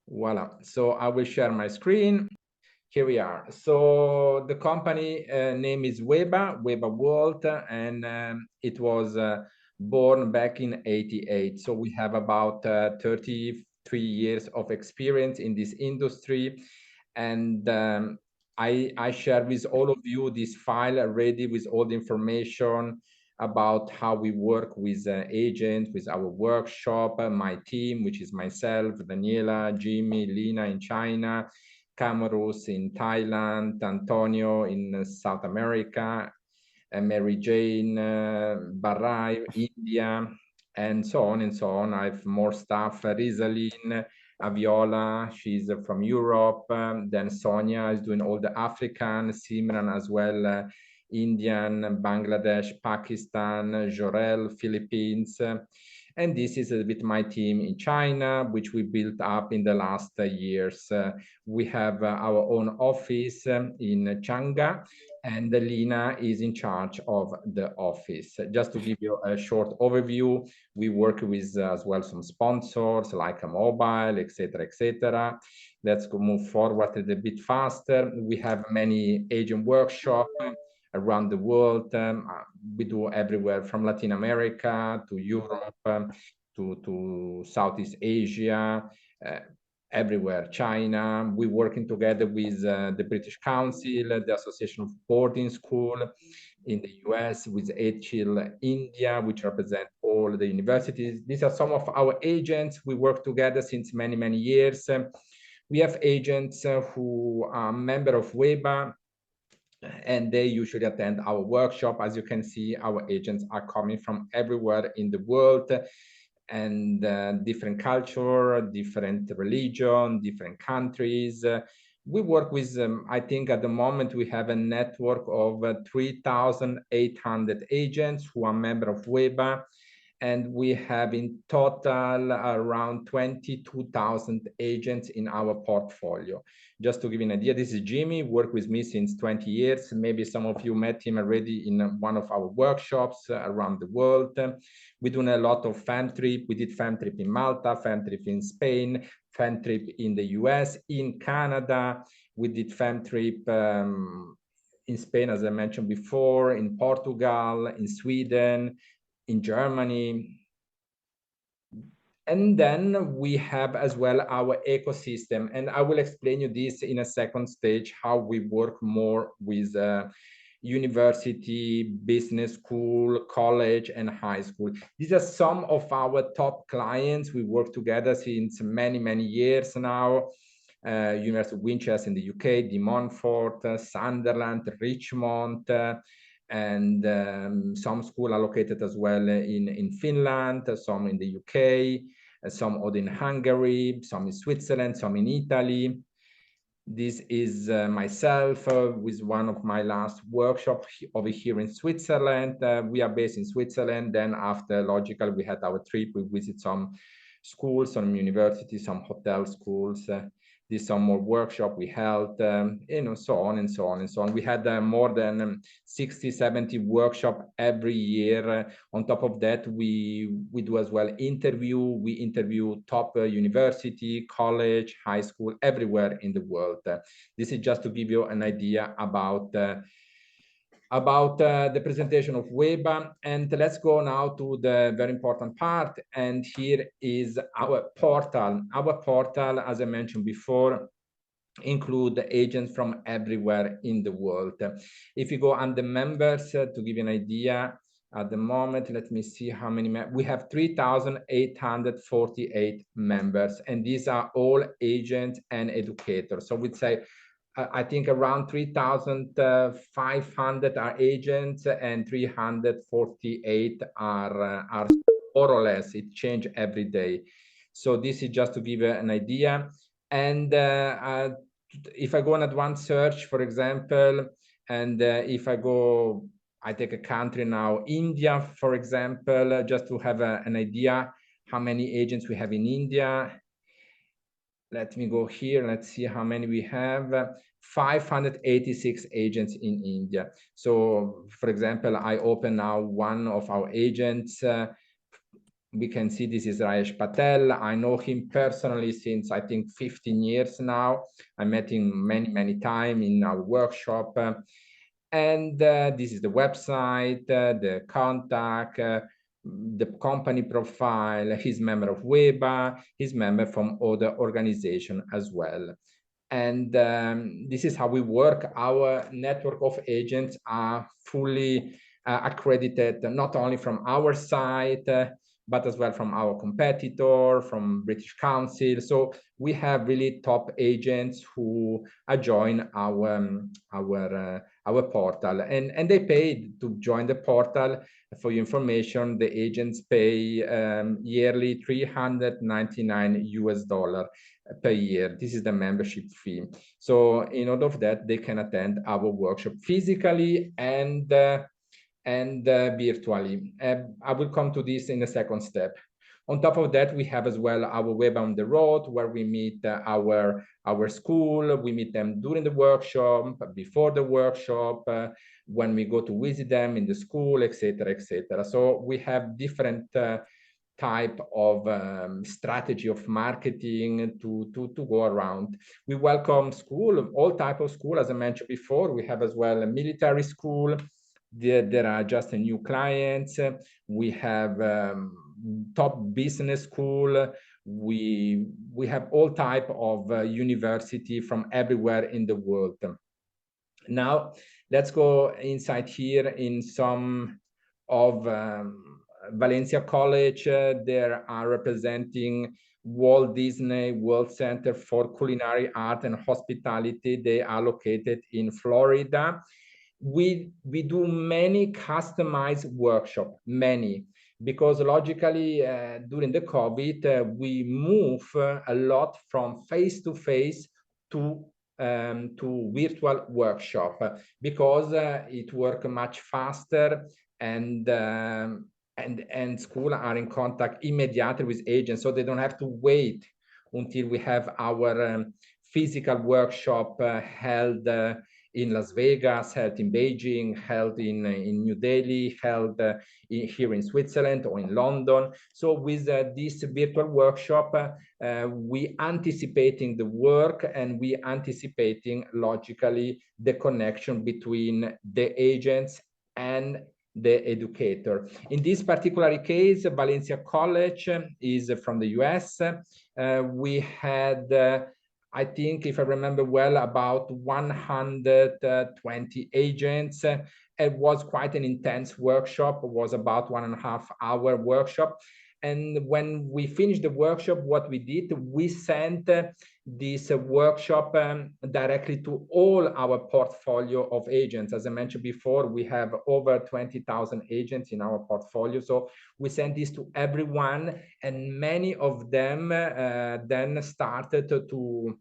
Voila. So I will share my screen. Here we are. So the company name is WEBA World, and it was born back in '88. So we have about 33 years of experience in this industry. And I share with all of you this file ready with all the information about how we work with agents, with our workshop, my team, which is myself, Daniela, Jimmy, Lina in China, Camarus in Thailand, Antonio in South America, Mary Jane, Barai, India, and so on and so on. I have more staff, Rizaline, Aviola, she's from Europe. Then Sonia is doing all the African, Simran as well, Indian, Bangladesh, Pakistan, Jorel, Philippines. And this is a bit my team in China, which we built up in the last years. We have our own office in Chang'an, and Lina is in charge of the office. Just to give you a short overview, we work with as well some sponsors like a mobile, etc., etc. Let's go move forward a bit faster. We have many agent workshops around the world. We do everywhere from Latin America to Europe to Southeast Asia. Everywhere, China. We're working together with the British Council, the Association of Boarding School in the US, with HIL India, which represent all the universities. These are some of our agents. We work together since many, many years. We have agents who are member of WEBA, and they usually attend our workshop. As you can see, our agents are coming from everywhere in the world, and different culture, different religion, different countries. We work with, I think at the moment we have a network of 3,800 agents who are member of WEBA, and we have in total around 22,000 agents in our portfolio. Just to give you an idea, this is Jimmy, worked with me since 20 years. Maybe some of you met him already in one of our workshops around the world. We're doing a lot of fan trip. We did fan trip in Malta, fan trip in Spain, fan trip in the US, in Canada. We did fan trip in Spain, as I mentioned before, in Portugal, in Sweden, in Germany. And then we have as well our ecosystem. And I will explain you this in a second stage, how we work more with university, business school, college, and high school. These are some of our top clients. We work together since many, many years now. University of Winchester in the UK, De Montfort, Sunderland, Richmond, and some schools are located as well in Finland, some in the UK, some other in Hungary, some in Switzerland, some in Italy. This is myself with one of my last workshops over here in Switzerland. We are based in Switzerland. Then after Logical, we had our trip. We visit some schools, some universities, some hotel schools. Did some more workshop we held, so on and so on and so on. We had more than 60, 70 workshop every year. On top of that, we do as well interview. We interview top university, college, high school, everywhere in the world. This is just to give you an idea about the presentation of WEBA. And let's go now to the very important part. And here is our portal. Our portal, as I mentioned before, include agents from everywhere in the world. If you go under members, to give you an idea, at the moment, let me see how many, we have 3,848 members, and these are all agents and educators. So we'd say, I think around 3,500 are agents and 348 are more or less. It changes every day. So this is just to give you an idea. And if I go on advanced search, for example, and if I take a country now, India, for example, just to have an idea how many agents we have in India. Let me go here. Let's see how many we have. 586 agents in India. So, for example, I open now one of our agents we can see this is Rajesh Patel. I know him personally since I think 15 years now. I met him many times in our workshop. And this is the website, the contact, the company profile. He's member of WEBA, he's member from other organization as well. And this is how we work. Our network of agents are fully accredited, not only from our side, but as well from our competitor, from British Council. So we have really top agents who join our portal, and they pay to join the portal. For your information, the agents pay yearly $399 per year. This is the membership fee. So in order of that, they can attend our workshop physically and virtually. I will come to this in the second step. On top of that, we have as well our WEBA on the road, where we meet our school. We meet them during the workshop, before the workshop, when we go to visit them in the school, etc., etc. So we have different type of strategy of marketing to go around. We welcome school, all type of school, as I mentioned before. We have as well a military school. There are just new clients. We have top business school. We have all type of university from everywhere in the world. Now let's go inside here in some of Valencia College. There are representing Walt Disney World Center for Culinary Art and Hospitality. They are located in Florida. We do many customized workshops, many, because logically during the COVID, we move a lot from face-to-face to virtual workshop, because it works much faster, and school are in contact immediately with agents, so they don't have to wait until we have our physical workshop held in Las Vegas, held in Beijing, held in New Delhi, held here in Switzerland or in London. So with this virtual workshop, we anticipating the work, and we anticipating logically the connection between the agents and the educator. In this particular case, Valencia College is from the US. We had I think, if I remember well, about 120 agents. It was quite an intense workshop. It was about 1.5 hour workshop. And when we finished the workshop, what we did, we sent this workshop directly to all our portfolio of agents. As I mentioned before, we have over 20,000 agents in our portfolio. So we sent this to everyone, and many of them then started to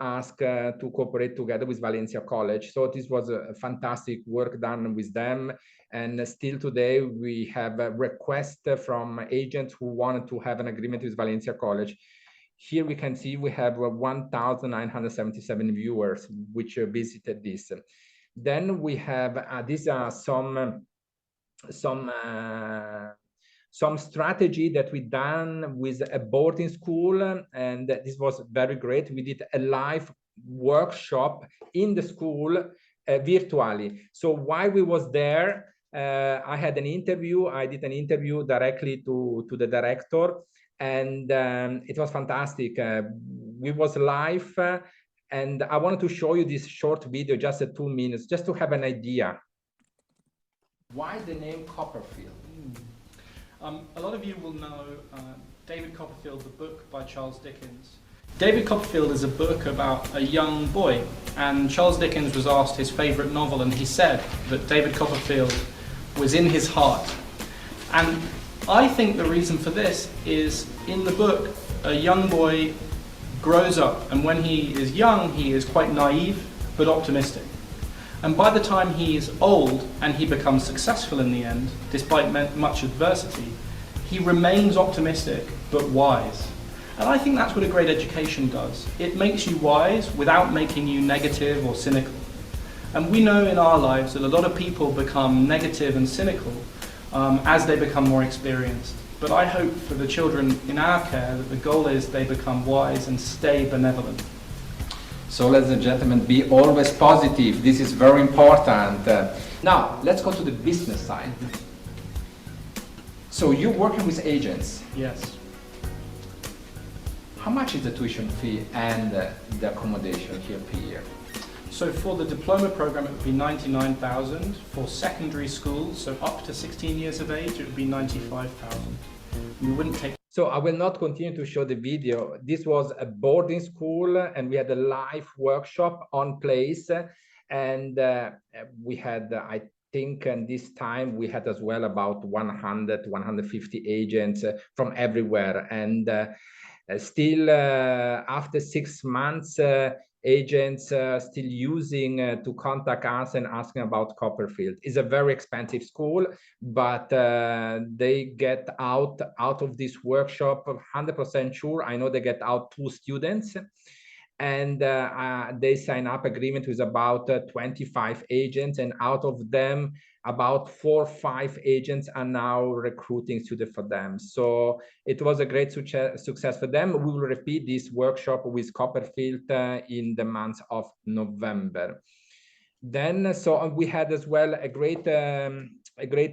ask to cooperate together with Valencia College. So this was a fantastic work done with them. And still today, we have a request from agents who wanted to have an agreement with Valencia College. Here we can see we have 1,977 viewers which visited this. Then we have, these are some strategy that we done with a boarding school, and this was very great. We did a live workshop in the school virtually. So while we was there, I had an interview. I did an interview directly to the director, and it was fantastic. We was live, and I wanted to show you this short video, just 2 minutes, just to have an idea. Why the name Copperfield? A lot of you will know David Copperfield, the book by Charles Dickens. David Copperfield is a book about a young boy, and Charles Dickens was asked his favourite novel, and he said that David Copperfield was in his heart. And I think the reason for this is, in the book, a young boy grows up, and when he is young, he is quite naive but optimistic. And by the time he is old and he becomes successful in the end, despite much adversity, he remains optimistic but wise. And I think that's what a great education does. It makes you wise without making you negative or cynical. And we know in our lives that a lot of people become negative and cynical as they become more experienced. but I hope for the children in our care that the goal is they become wise and stay benevolent. So, ladies and gentlemen, be always positive. This is very important. Now, let's go to the business side. So, you're working with agents. Yes. How much is the tuition fee and the accommodation here per year? So for the diploma program, it would be 99,000. For secondary schools, so up to 16 years of age, it would be 95,000. We wouldn't take. So I will not continue to show the video. This was a boarding school and we had a live workshop on place. And we had, I think, and this time we had as well about 100, 150 agents from everywhere. And still, after 6 months, agents still using to contact us and asking about Copperfield. It's a very expensive school, but they get out of this workshop 100% sure. I know they get out 2 students, and they sign up agreement with about 25 agents, and out of them about 4 or 5 agents are now recruiting students for them. So it was a great success for them. We will repeat this workshop with Copperfield in the month of November. Then, so we had as well a great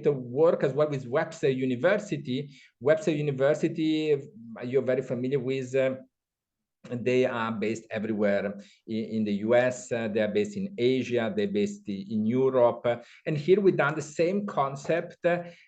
work as well with Webster University. Webster University, you're very familiar with. They are based everywhere in the US, they are based in Asia, they're based in Europe. And here we done the same concept,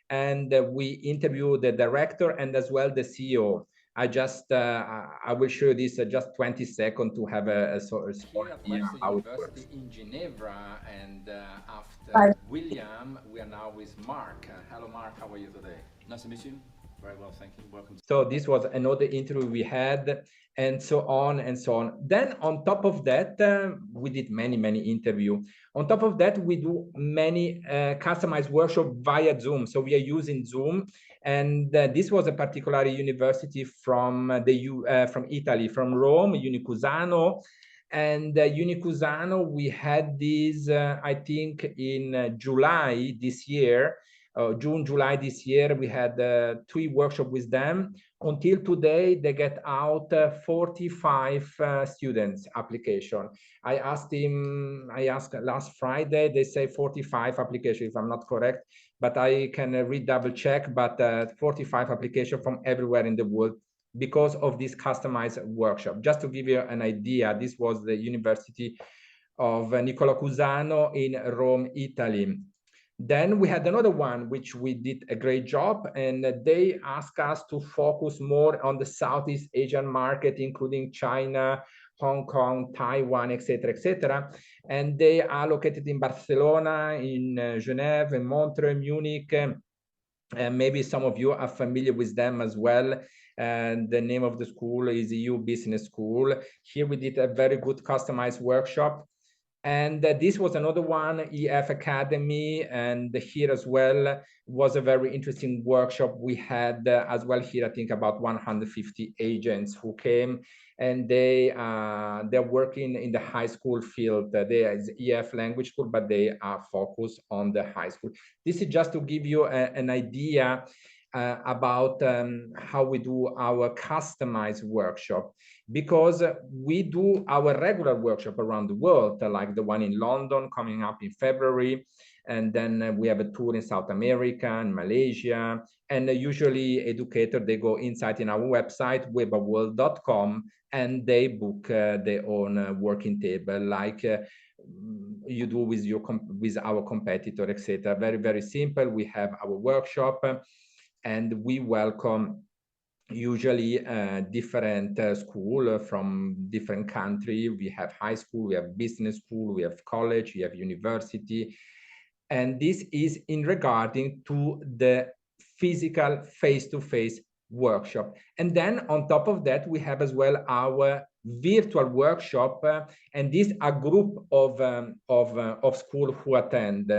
and we interviewed the director and as well the CEO. I will show you this just 20 seconds to have a sort of idea how it works. In Geneva, and after William, we are now with Mark. Hello, Mark. How are you today? Nice to meet you. Very well, thank you. Welcome. So this was another interview we had, and so on and so on. Then on top of that, we did many interviews. On top of that, we do many customized workshops via Zoom. So we are using Zoom, and this was a particular university from from Italy, from Rome, Unicusano. And Unicusano, we had this, I think, in July this year. June, July this year, we had 3 workshops with them. Until today, they get out 45 students application. I asked last Friday, they say 45 applications, if I'm not correct, but I can double check, but 45 applications from everywhere in the world because of this customized workshop. Just to give you an idea, this was the University of Nicola Cusano in Rome, Italy. Then we had another one, which we did a great job, and they asked us to focus more on the Southeast Asian market, including China, Hong Kong, Taiwan, etc., etc. And they are located in Barcelona, in Geneva, in Montreux, Munich. And maybe some of you are familiar with them as well. And the name of the school is EU Business School. Here we did a very good customized workshop. And this was another one, EF Academy, and here as well was a very interesting workshop. We had as well here, I think, about 150 agents who came, and they're working in the high school field. There is EF language school, but they are focused on the high school. This is just to give you an idea about how we do our customized workshop, because we do our regular workshop around the world, like the one in London coming up in February, and then we have a tour in South America and Malaysia, and usually educators, they go inside in our website webaworld.com and they book their own working table, like you do with our competitor, etc. Very simple. We have our workshop, and we welcome usually different school from different country. We have high school, we have business school, we have college, we have university. And this is in regarding to the physical face-to-face workshop. And then on top of that, we have as well our virtual workshop, and these are group of school who attend.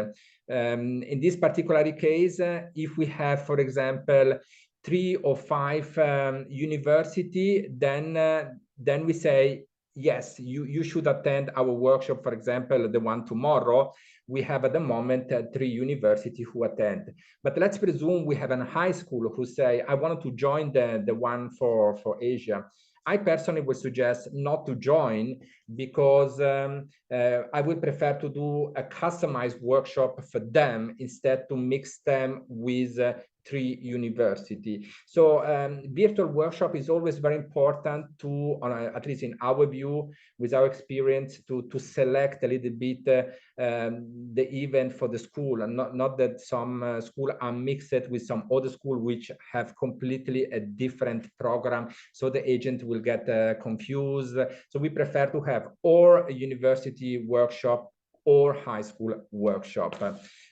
In this particular case, if we have, for example, 3 or 5 university, then we say yes, you should attend our workshop, for example, the one tomorrow. We have at the moment 3 universities who attend. But let's presume we have a high school who say, I wanted to join the one for Asia. I personally would suggest not to join because I would prefer to do a customized workshop for them instead to mix them with 3 university. So virtual workshop is always very important to, at least in our view, with our experience, to select a little bit the event for the school, and not that some school are mixed with some other school which have completely a different program, so the agent will get confused. So we prefer to have or a university workshop or high school workshop.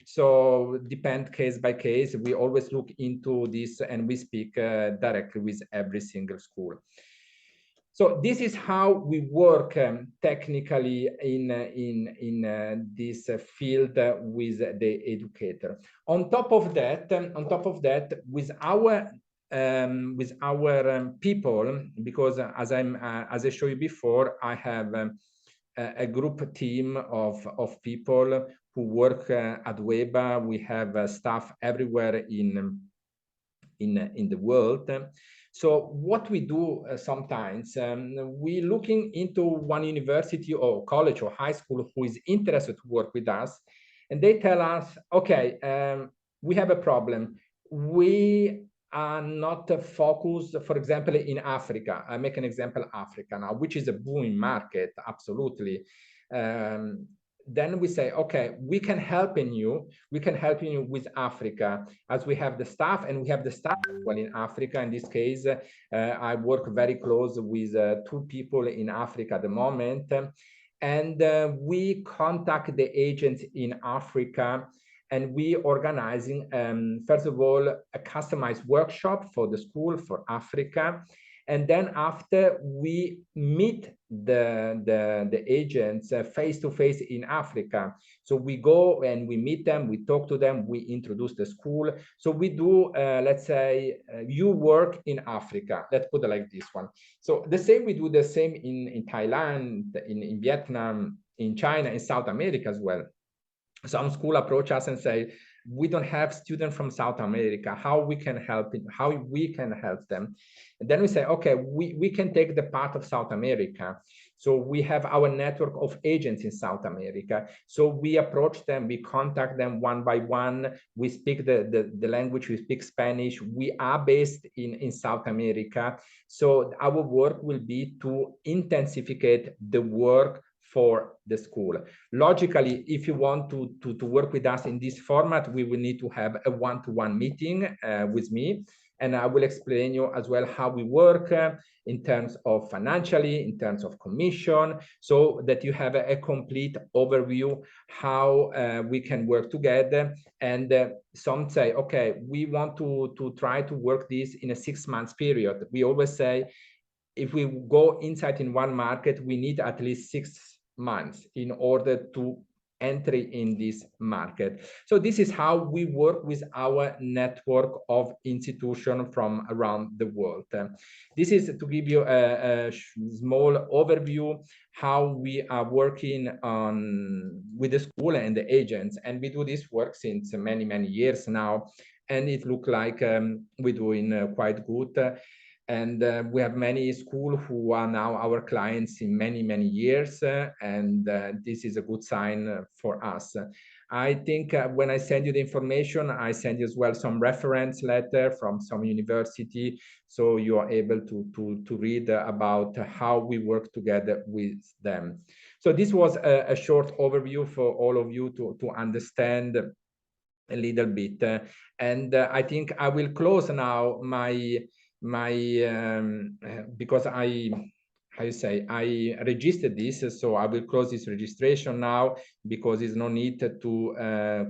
So depend case by case. We always look into this and we speak directly with every single school. So this is how we work technically in this field with the educator. On top of that, with our people, because as I showed you before, I have a group team of people who work at WEBA. We have staff everywhere in the world. So what we do sometimes, we looking into one university or college or high school who is interested to work with us, and they tell us, okay, we have a problem. We are not focused, for example, in Africa. I make an example, Africa now, which is a booming market, absolutely. Then we say, okay, we can help you with Africa, as we have the staff, and we have the staff well in Africa. In this case, I work very close with 2 people in Africa at the moment, and we contact the agents in Africa, and we organizing first of all a customized workshop for the school for Africa. And then after we meet the agents face to face in Africa. So we go and we meet them, we talk to them, we introduce the school. So we do, let's say, you work in Africa. Let's put it like this one. So the same, we do the same in Thailand, in Vietnam, in China, in South America as well. Some school approach us and say, we don't have students from South America, how we can help them. And then we say, okay, we can take the part of South America. So we have our network of agents in South America. So we approach them, we contact them one by one. We speak the language, we speak Spanish. We are based in South America. So our work will be to intensify the work for the school. Logically, if you want to work with us in this format, we will need to have a one-to-one meeting with me, and I will explain you as well how we work in terms of financially, in terms of commission, so that you have a complete overview how we can work together. And some say, okay, we want to try to work this in a 6 months period. We always say, if we go inside in one market, we need at least 6 months in order to enter in this market. So this is how we work with our network of institutions from around the world. This is to give you a small overview how we are working on with the school and the agents. And we do this work since many years now, and it looks like we're doing quite good. And we have many schools who are now our clients in many years, and this is a good sign for us. I think when I send you the information, I send you as well some reference letter from some university, so you are able to read about how we work together with them. So this was a short overview for all of you to understand a little bit, and I think I will close now my because I registered this, so I will close this registration now, because there's no need to